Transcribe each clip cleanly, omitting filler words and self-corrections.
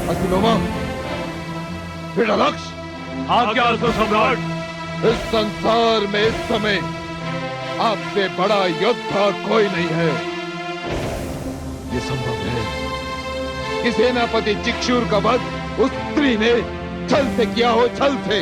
असिलोमा, बेटा लक्ष्य, आज्ञा असुर सम्राट। इस संसार में इस समय आपसे बड़ा योद्धा कोई नहीं है। ये संभव है कि सेनापति चिक्षुर का वध उस स्त्री ने छल से किया हो, छल से।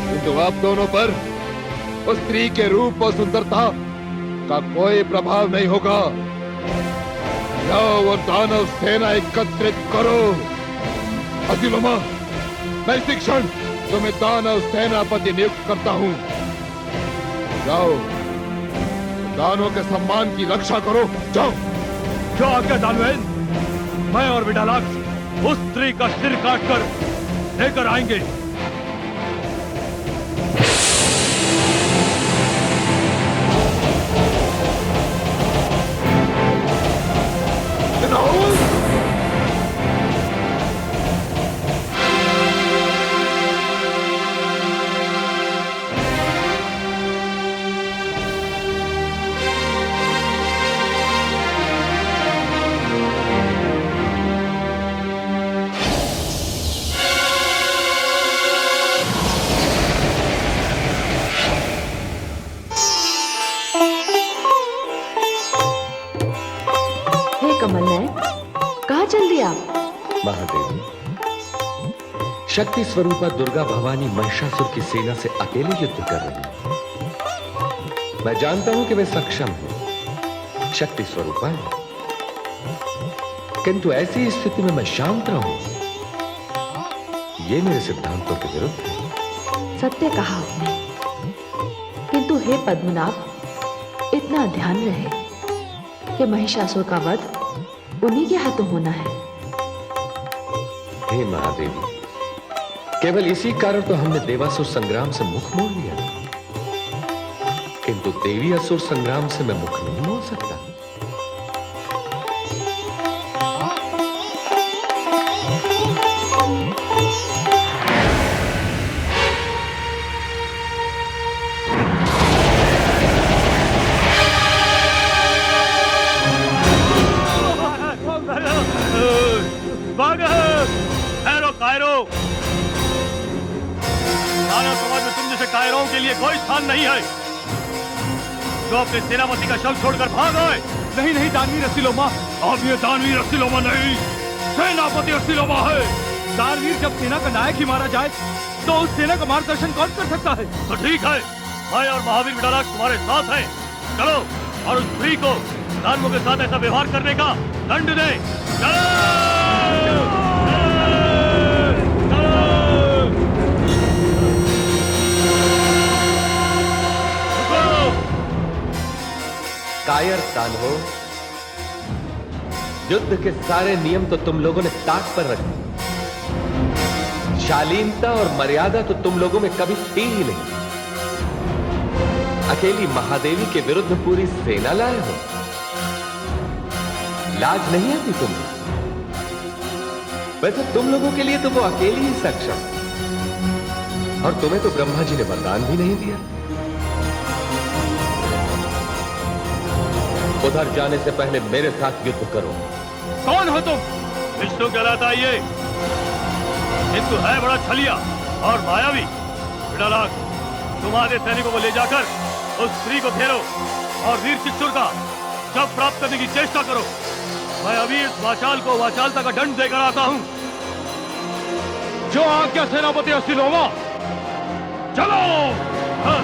किंतु आप दोनों पर उस स्त्री के रूप और सुंदरता का कोई प्रभाव नहीं होगा। जाओ और दानव सेना एकत्रित करो। असिलोमा, मैं इसी क्षण तुम्हें दानव सेनापति नियुक्त करता हूं। जाओ, दानवों के सम्मान की रक्षा करो, जाओ। जो आज्ञा दानवेन, मैं और विडालाक्ष उस स्त्री का सिर काटकर लेकर आएंगे। महादेवी, शक्ति स्वरूपा दुर्गा भवानी महिषासुर की सेना से अकेले युद्ध कर रही है। मैं जानता हूं कि वे सक्षम हैं, शक्ति स्वरूपा है, किंतु ऐसी स्थिति में मैं शांत रहूं, ये मेरे सिद्धांतों के विरुद्ध है। सत्य कहा आपने, किंतु हे पद्मनाभ, इतना ध्यान रहे कि महिषासुर का वध उन्हीं के हाथों होना है। हे महादेवी, केवल इसी कारण तो हमने देवासुर संग्राम से मुख मोड़ लिया, किंतु देवी असुर संग्राम से मैं मुख नहीं मोड़ सकता। कायरों के लिए कोई स्थान नहीं है जो अपने सेनापति का शव छोड़कर भाग आए। नहीं नहीं, दानवीर असिलोमा। अब ये दानवीर असिलोमा नहीं, सेनापति असिलोमा है। दानवीर जब सेना का नायक ही मारा जाए तो उस सेना का मार्गदर्शन कौन कर सकता है? तो ठीक है, मैं और महावीर विडालाक्ष तुम्हारे साथ हैं। चलो और उस स्त्री को दानवों के साथ ऐसा व्यवहार करने का दंड दे। कायर दानवों, युद्ध के सारे नियम तो तुम लोगों ने ताक पर रखे, शालीनता और मर्यादा तो तुम लोगों में कभी थी ही नहीं। अकेली महादेवी के विरुद्ध पूरी सेना लाए हो, लाज नहीं आती तुम्हें? वैसे तुम लोगों के लिए तो वो अकेली ही सक्षम, और तुम्हें तो ब्रह्मा जी ने वरदान भी नहीं दिया। उधर जाने से पहले मेरे साथ युद्ध करो। कौन हो तुम? विष्णु कहलाता ये, किंतु है बड़ा छलिया और मायावी। विडालाक्ष, तुम आधे सैनिकों को ले जाकर उस स्त्री को घेरो और वीर चिक्षुर का शव प्राप्त करने की चेष्टा करो। मैं अभी इस वाचाल को वाचालता का दंड देकर आता हूं। जो आज्ञा सेनापति असिलोमा। चलो। हाँ।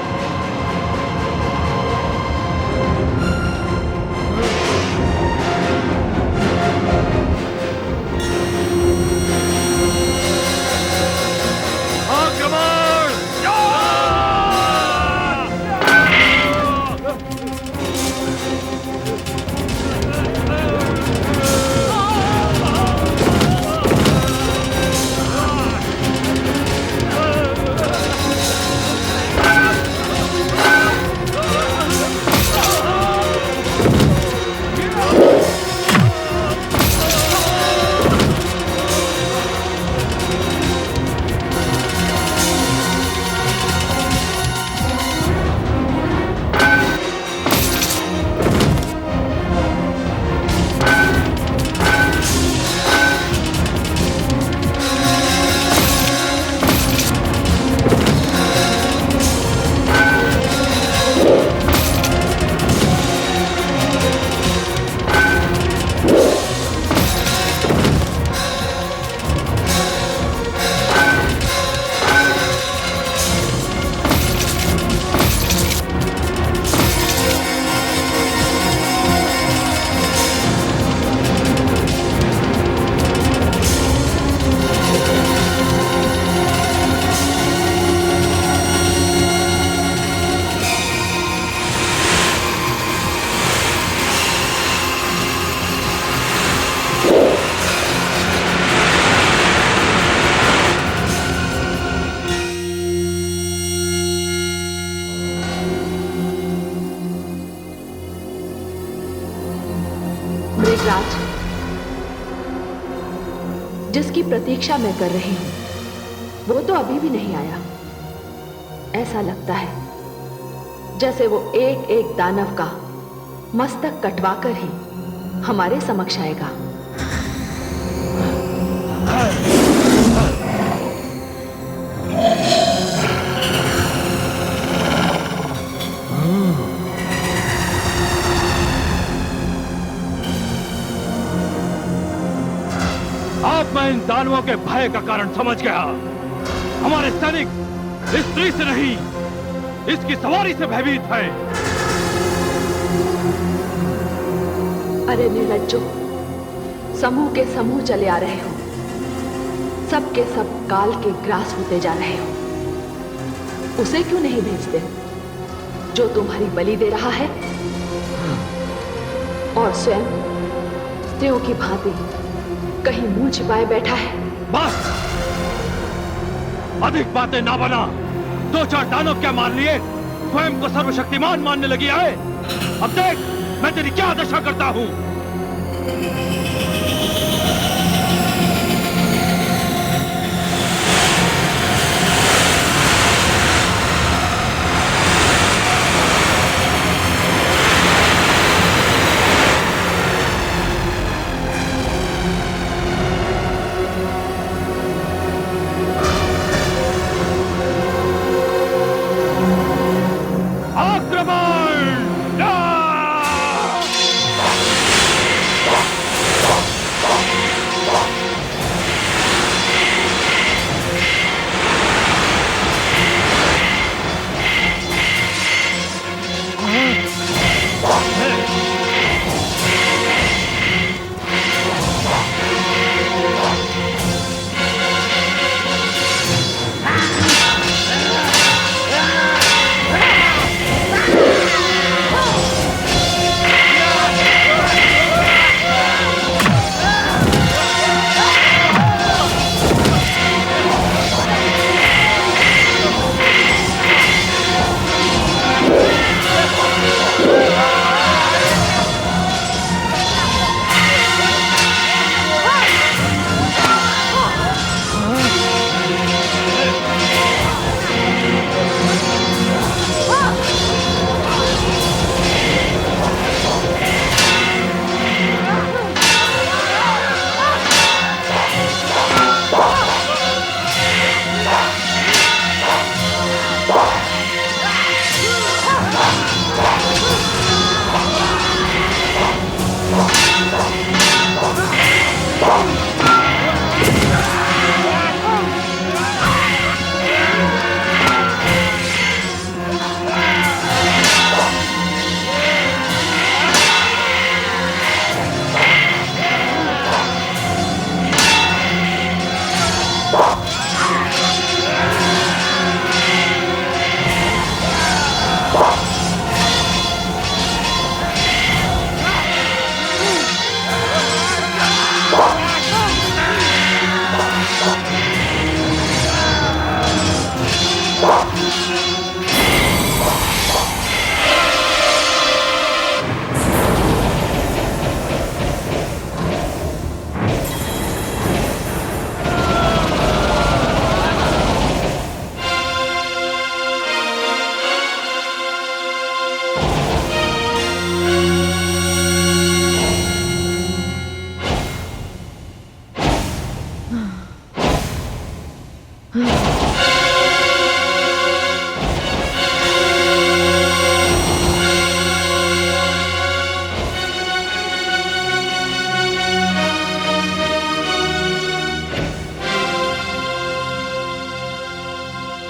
जिसकी प्रतीक्षा मैं कर रही हूं, वो तो अभी भी नहीं आया। ऐसा लगता है जैसे वो एक एक दानव का मस्तक कटवाकर ही हमारे समक्ष आएगा। अब मैं इन दानवों के भय का कारण समझ गया। हमारे सैनिक इस स्त्री से नहीं, इसकी सवारी से भयभीत है। अरे निर्लज्जो, समूह के समूह चले आ रहे हो, सबके सब काल के ग्रास होते जा रहे हो। उसे क्यों नहीं भेजते जो तुम्हारी बलि दे रहा है और स्वयं स्त्रियों की भांति कहीं मुंह छिपाए बैठा है? बस, अधिक बातें ना बना। 2-4 दानव क्या मार लिए, स्वयं को सर्वशक्तिमान मानने लगी है। अब देख मैं तेरी क्या दशा करता हूं।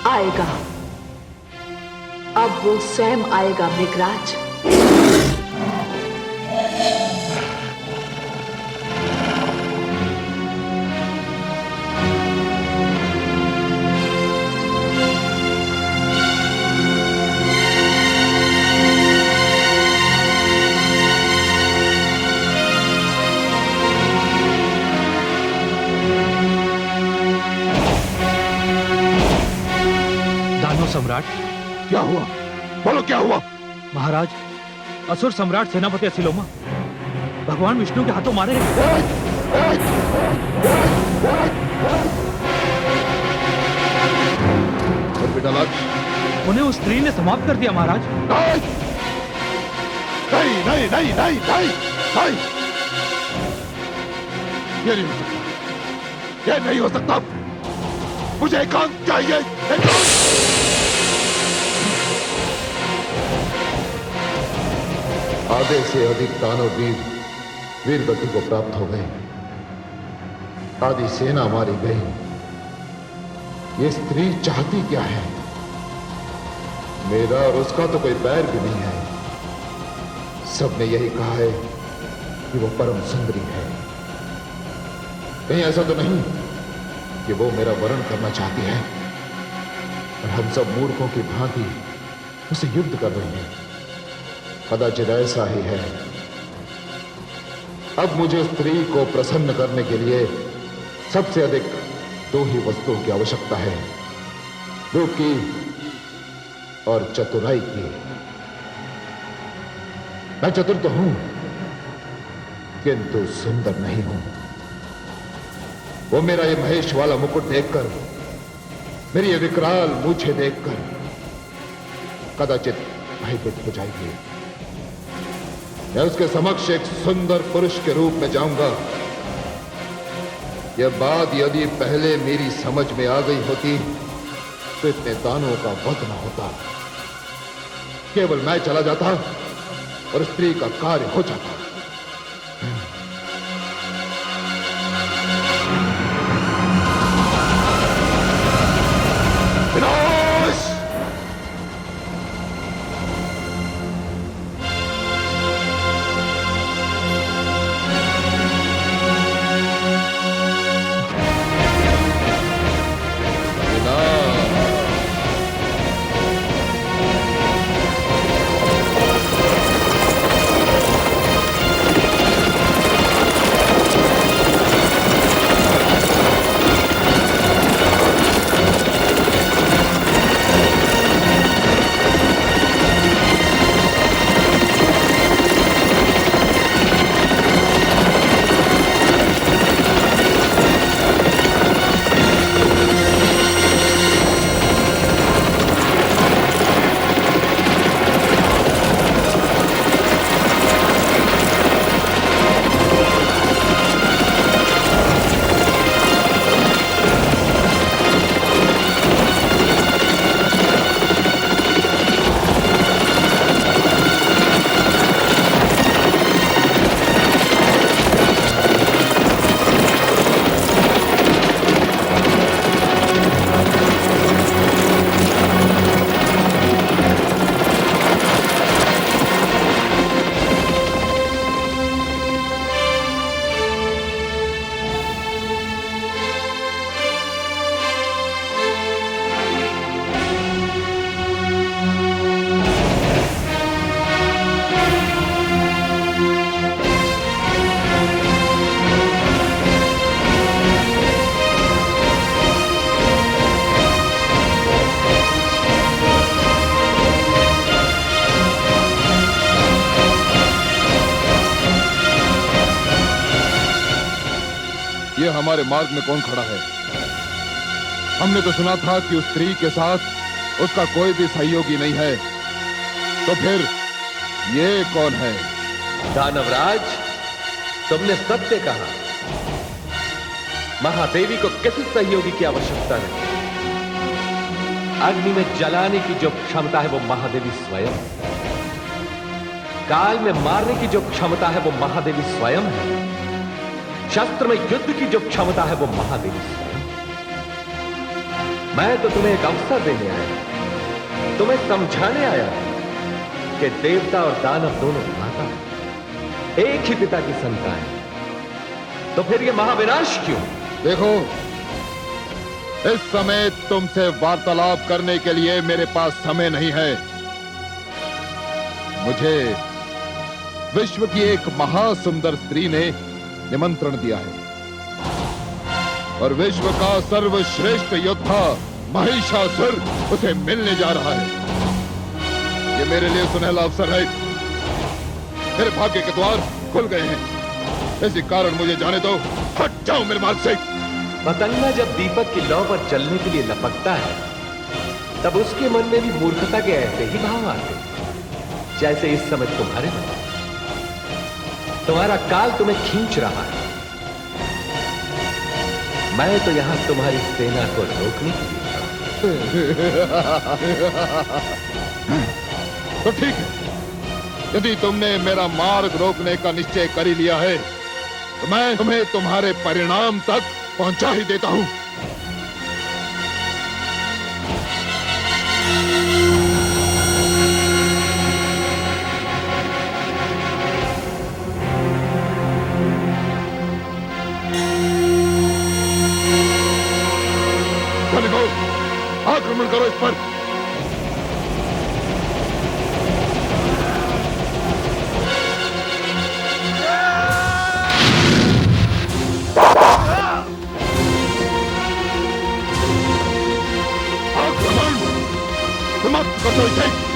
आएगा, अब वो स्वयं आएगा मृगराज। सम्राट, क्या हुआ? बोलो क्या हुआ? महाराज, असुर सम्राट सेनापति असिलोमा भगवान विष्णु के हाथों मारे गए। उन्हें उस स्त्री ने समाप्त कर दिया महाराज। नहीं नहीं नहीं नहीं नहीं नहीं, ये नहीं हो सकता, ये नहीं हो सकता। मुझे एकांत चाहिए, एकांत। आधे से अधिक दानव वीर गति को प्राप्त हो गए, आधी सेना मारी गई। ये स्त्री चाहती क्या है? मेरा और उसका तो कोई बैर भी नहीं है। सबने यही कहा है कि वो परम सुंदरी है। कहीं ऐसा तो नहीं कि वो मेरा वरण करना चाहती है और हम सब मूर्खों की भांति उसे युद्ध कर रहे हैं? कदाचित ऐसा ही है। अब मुझे स्त्री को प्रसन्न करने के लिए सबसे अधिक दो ही वस्तुओं की आवश्यकता है, रूप की और चतुराई की। मैं चतुर तो हूं, किंतु सुंदर नहीं हूं। वो मेरा ये महेश वाला मुकुट देखकर, मेरी ये विकराल मूछे देखकर कदाचित भयभीत हो जाएगी। मैं उसके समक्ष एक सुंदर पुरुष के रूप में जाऊंगा। यह बात यदि पहले मेरी समझ में आ गई होती तो इतने दानों का वध न होता। केवल मैं चला जाता और स्त्री का कार्य हो जाता। विनाश! ये हमारे मार्ग में कौन खड़ा है? हमने तो सुना था कि उस स्त्री के साथ उसका कोई भी सहयोगी नहीं है, तो फिर ये कौन है? दानवराज, तुमने सत्य कहा। महादेवी को किसी सहयोगी की आवश्यकता नहीं। अग्नि में जलाने की जो क्षमता है वो महादेवी स्वयं, काल में मारने की जो क्षमता है वो महादेवी स्वयं है, शस्त्र में युद्ध की जो क्षमता है वो महादेवी स्वयं। मैं तो तुम्हें एक अवसर देने आया, तुम्हें समझाने आया कि देवता और दानव दोनों माता एक ही पिता की संतान है, तो फिर ये महाविनाश क्यों? देखो, इस समय तुमसे वार्तालाप करने के लिए मेरे पास समय नहीं है। मुझे विश्व की एक महासुंदर स्त्री ने निमंत्रण दिया है और विश्व का सर्वश्रेष्ठ योद्धा महिषासुर उसे मिलने जा रहा है। ये मेरे लिए सुनहला अवसर है। मेरे भाग्य के द्वार खुल गए हैं, इसी कारण मुझे जाने दो। हट जाओ मेरे मार्ग से। पतंगा जब दीपक की लौ पर जलने के लिए लपकता है तब उसके मन में भी मूर्खता के ऐसे ही भाव आते जैसे इस समय तुम्हारे मन में। तुम्हारा काल तुम्हें खींच रहा है। मैं तो यहां तुम्हारी सेना को रोकने के लिए तो ठीक है, यदि तुमने मेरा मार्ग रोकने का निश्चय कर ही लिया है तो मैं तुम्हें तुम्हारे परिणाम तक पहुंचा ही देता हूं। सैनिकों, आक्रमण करो इस पर। आक्रमण समाप्त कर दो इसे।